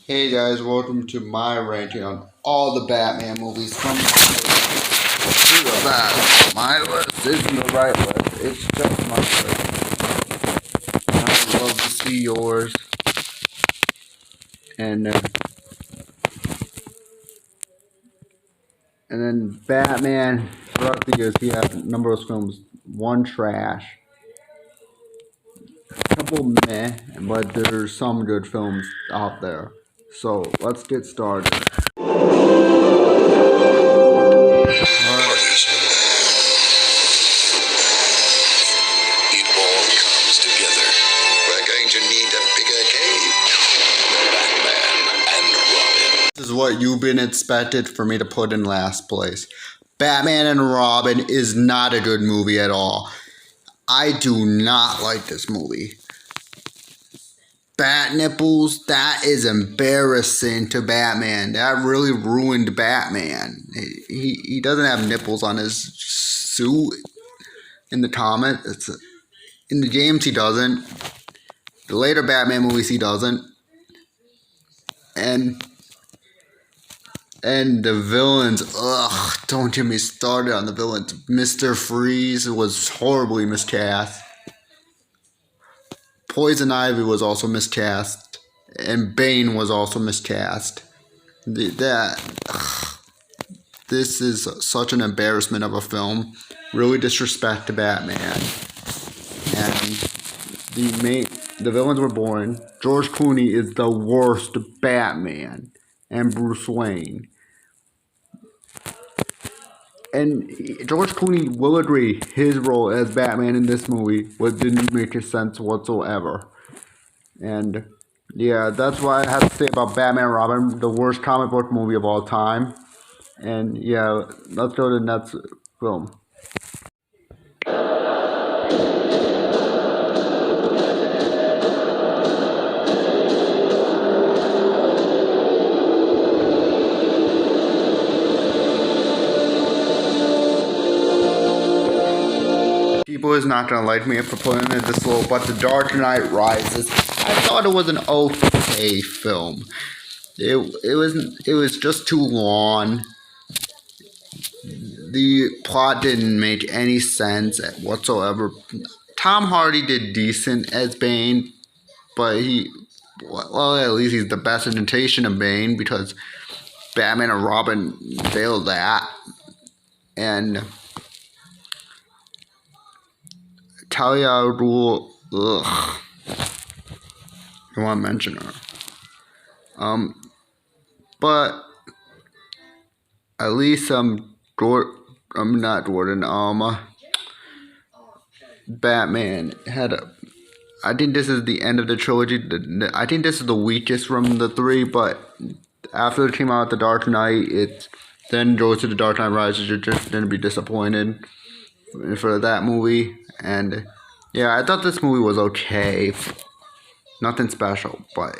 Hey guys, welcome to my ranking on all the Batman movies from the back. My list isn't the right list, it's just my list. I'd love to see yours. And then Batman, throughout the years, he had a number of films. One trash, a couple meh, but there's some good films out there. So let's get started. It all comes together. We're going to need a bigger cave. Batman and Robin. This is what you've been expected for me to put in last place. Batman and Robin is not a good movie at all. I do not like this movie. Bat nipples, that is embarrassing to Batman. That really ruined Batman. He doesn't have nipples on his suit in the comics. In the games he doesn't. The later Batman movies he doesn't. And the villains, ugh, don't get me started on the villains. Mr. Freeze was horribly miscast. Poison Ivy was also miscast. And Bane was also miscast. This is such an embarrassment of a film. Really disrespect to Batman. And the villains were boring. George Clooney is the worst Batman. And Bruce Wayne. And George Clooney will agree, his role as Batman in this movie didn't make sense whatsoever. And yeah, that's what I have to say about Batman and Robin, the worst comic book movie of all time. And yeah, let's go to the next film. People is not gonna like me for putting it this low, but The Dark Knight Rises, I thought it was an okay film. It was just too long. The plot didn't make any sense whatsoever. Tom Hardy did decent as Bane, but at least he's the best imitation of Bane because Batman and Robin failed that. And Talia al Ghul, ugh. I want to mention her. But at least Batman had a. I think this is the end of the trilogy. I think this is the weakest from the three, but after it came out The Dark Knight, it then goes to The Dark Knight Rises. You're just going to be disappointed for that movie. And yeah, I thought this movie was okay. Nothing special, but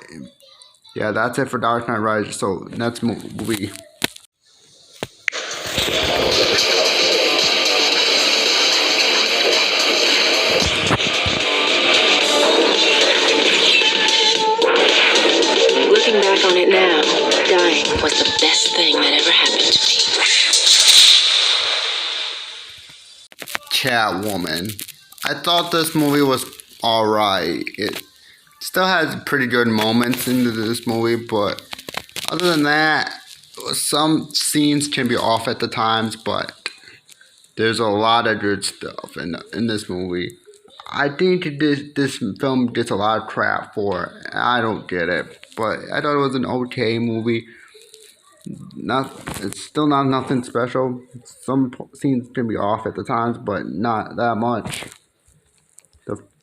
yeah, that's it for Dark Knight Rises. So next movie. Looking back on it now, dying was the best thing that ever happened to me. Catwoman. I thought this movie was alright. It still has pretty good moments into this movie, but other than that, some scenes can be off at the times, but there's a lot of good stuff in this movie. I think this film gets a lot of crap for it. I don't get it, but I thought it was an okay movie. It's still not nothing special. Some scenes can be off at the times, but not that much.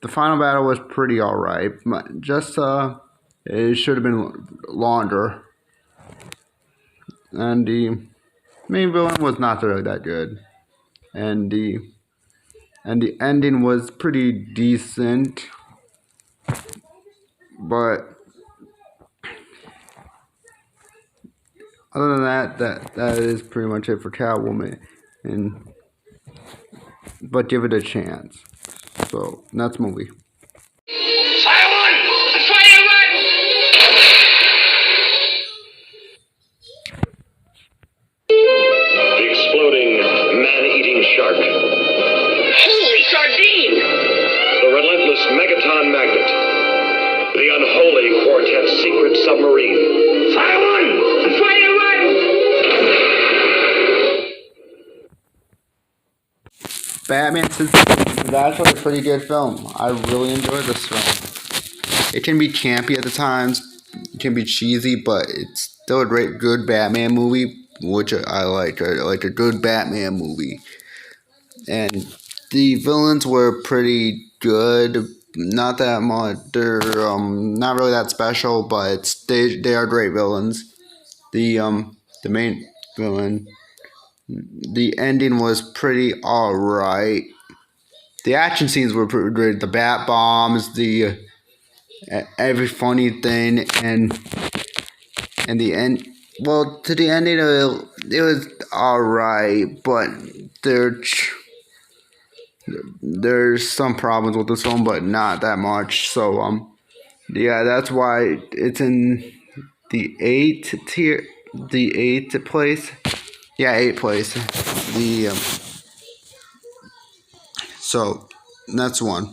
The final battle was pretty alright. Just it should have been longer. And the main villain was not really that good. And the ending was pretty decent. But other than that is pretty much it for Catwoman. But give it a chance. So next movie. Fire one! Fire one! Batman is actually a pretty good film. I really enjoyed this film. It can be campy at the times, it can be cheesy, but it's still a great, good Batman movie, which I like. I like a good Batman movie. And the villains were pretty good. Not that much. They're not really that special, but they are great villains. The main villain. The ending was pretty alright. The action scenes were pretty great. The bat bombs, the every funny thing, and the end. Well, to the ending, it was alright, but there's some problems with this film, but not that much. So yeah, that's why it's in the eighth tier, the eighth place. Yeah, eighth place. The so that's one.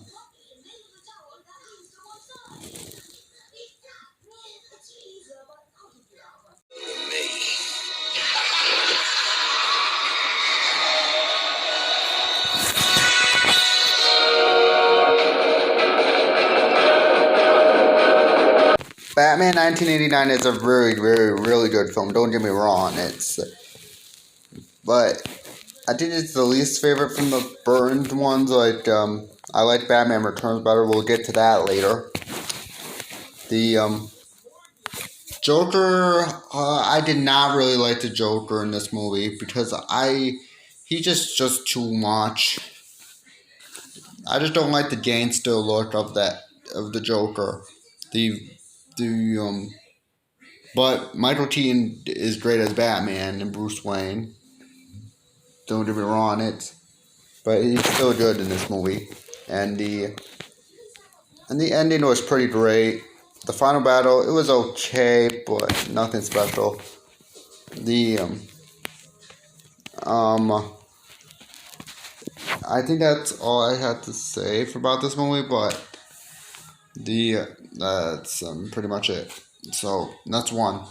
Batman 1989 is a very, very, really good film. Don't get me wrong. But I think it's the least favorite from the Burton ones. Like, I like Batman Returns better. We'll get to that later. The Joker, I did not really like the Joker in this movie because he just too much. I just don't like the gangster look of the Joker. The the But Michael Keaton is great as Batman and Bruce Wayne. Don't get me wrong, but he's still good in this movie, and the ending was pretty great. The final battle, it was okay, but nothing special. The I think that's all I had to say about this movie, but that's pretty much it. So that's one.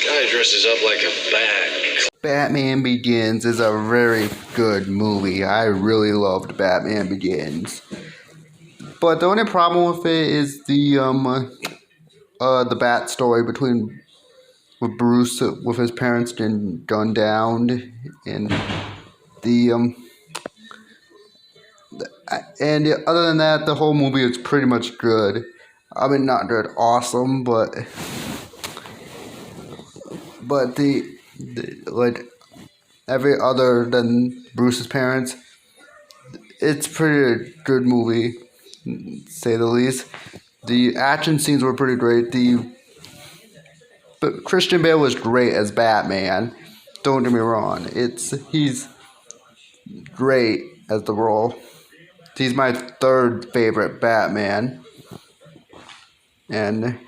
Guy dresses up like a bat. Batman Begins is a very good movie. I really loved Batman Begins. But the only problem with it is the bat story between with Bruce with his parents getting gunned down and the and other than that, the whole movie is pretty much good. I mean, not good, awesome, but the like every other than Bruce's parents, it's pretty good movie, to say the least. The action scenes were pretty great. But Christian Bale was great as Batman. Don't get me wrong. He's great as the role. He's my third favorite Batman. And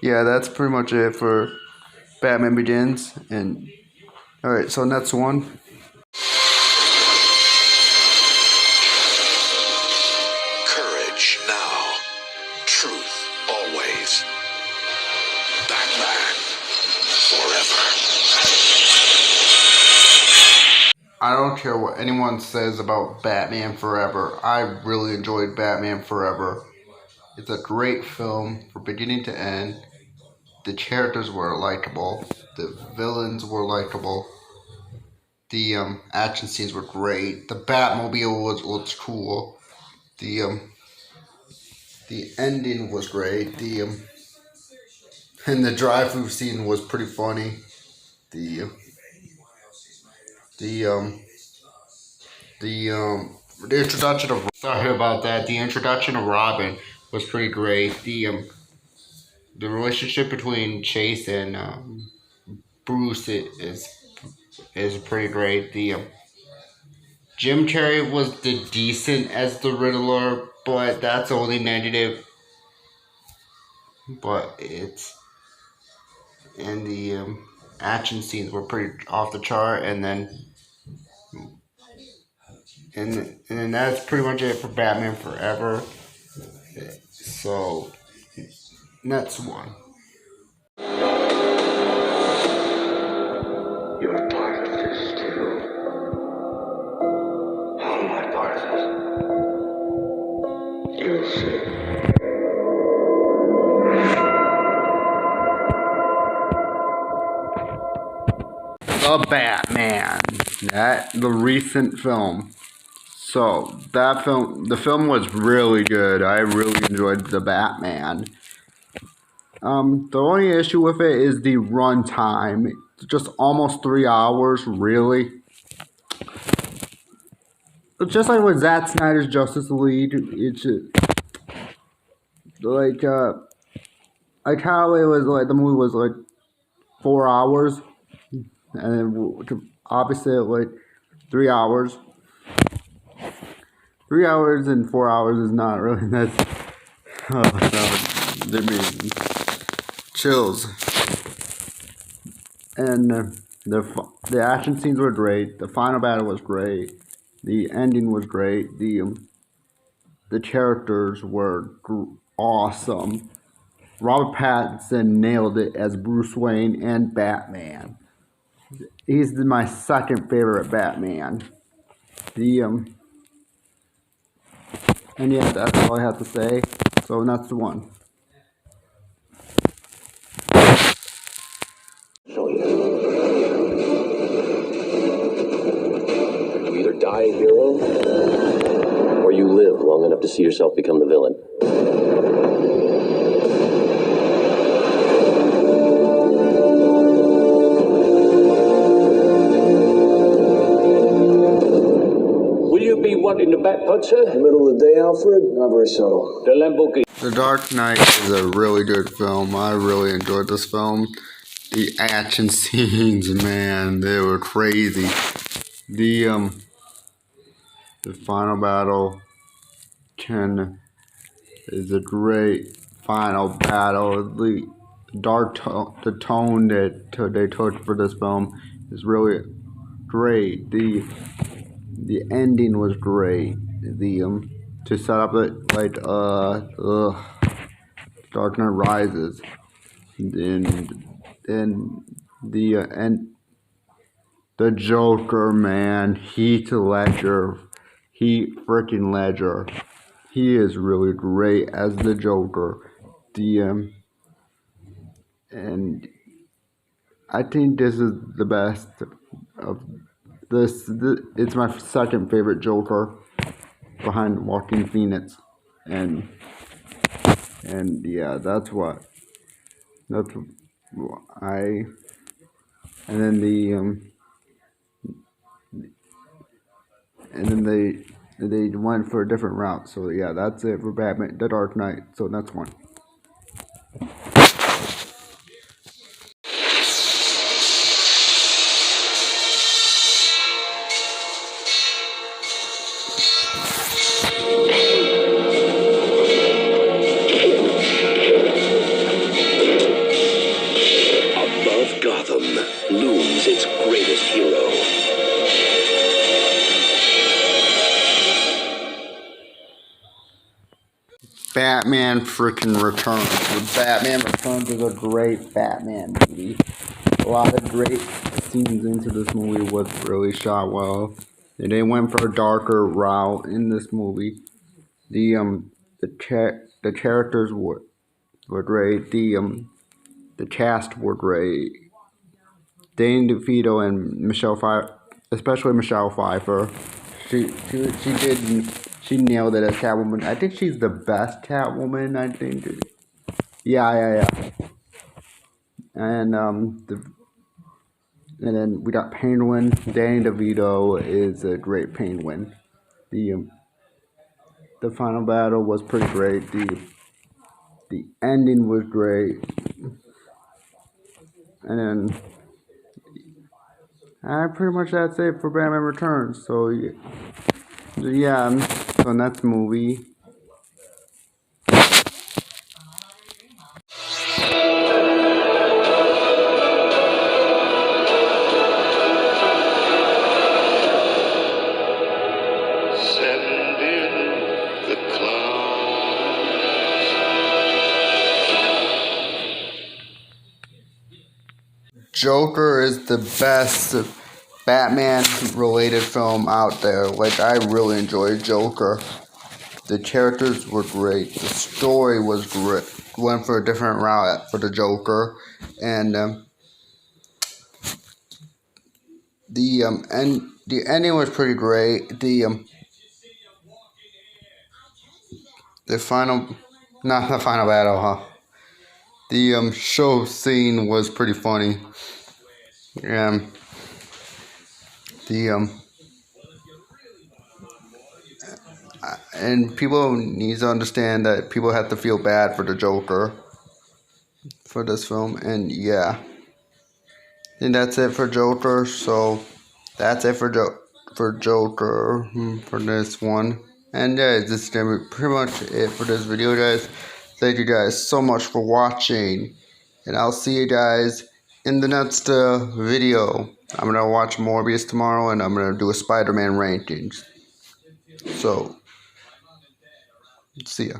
yeah, that's pretty much it for Batman Begins. And alright, so next one. Courage now. Truth always. Batman forever. I don't care what anyone says about Batman Forever. I really enjoyed Batman Forever. It's a great film from beginning to end. The characters were likable. The villains were likable. The action scenes were great. The Batmobile was cool. The ending was great. And the drive-through scene was pretty funny. The the the introduction of sorry about that. The introduction of Robin was pretty great. The relationship between Chase and Bruce is pretty great. The Jim Carrey was the decent as the Riddler, but that's only negative. But it's and the action scenes were pretty off the chart, and then And that's pretty much it for Batman Forever. So next one. You're part of this too. How am I part of this? You'll see. The Batman. The recent film. So the film was really good. I really enjoyed The Batman. The only issue with it is the runtime. It's just almost 3 hours, really. It's just like with Zack Snyder's Justice League. It's like how it was like the movie was like 4 hours, and then opposite like 3 hours. 3 hours and 4 hours is not really that's that would me chills. And the action scenes were great. The final battle was great. The ending was great. The characters were awesome. Robert Pattinson nailed it as Bruce Wayne and Batman. He's my second favorite Batman. And yeah, that's all I have to say. So that's the one. You either die a hero, or you live long enough to see yourself become the villain. Will you be wanting the back puncher? Middle of the day, Alfred? Not very subtle. The Lamborghini. The Dark Knight is a really good film. I really enjoyed this film. The action scenes, man, they were crazy. The final battle is a great final battle. The tone that they took for this film is really great. The ending was great. To set up it like Dark Knight Rises, and the Joker, man, Heath freaking Ledger, he is really great as the Joker. And I think this is the best of this. It's my second favorite Joker, behind Joaquin Phoenix, and yeah, that's I. And then they went for a different route. So yeah, that's it for Batman: The Dark Knight. So that's one. Above Gotham looms its greatest hero. Batman freaking Returns. The Batman Returns is a great Batman movie. A lot of great scenes into this movie was really shot well. And they went for a darker route in this movie. The characters were great. The cast were great. Danny DeVito and Michelle Pfeiffer, especially Michelle Pfeiffer, she nailed it as Catwoman. I think she's the best Catwoman. I think, yeah. And and then we got Penguin. Danny DeVito is a great Penguin. The final battle was pretty great. The ending was great. And then pretty much that's it for Batman Returns. So yeah, so next movie. Joker is the best Batman-related film out there. Like, I really enjoyed Joker. The characters were great. The story was great. Went for a different route for the Joker, and the ending was pretty great. The final, not the final battle, huh? The show scene was pretty funny. And and people need to understand that people have to feel bad for the Joker for this film. And yeah, and that's it for Joker. So that's it for Joker for this one. And yeah, this is gonna be pretty much it for this video, guys. Thank you guys so much for watching, and I'll see you guys in the next video. I'm gonna watch Morbius tomorrow, and I'm gonna do a Spider-Man rankings. So, see ya.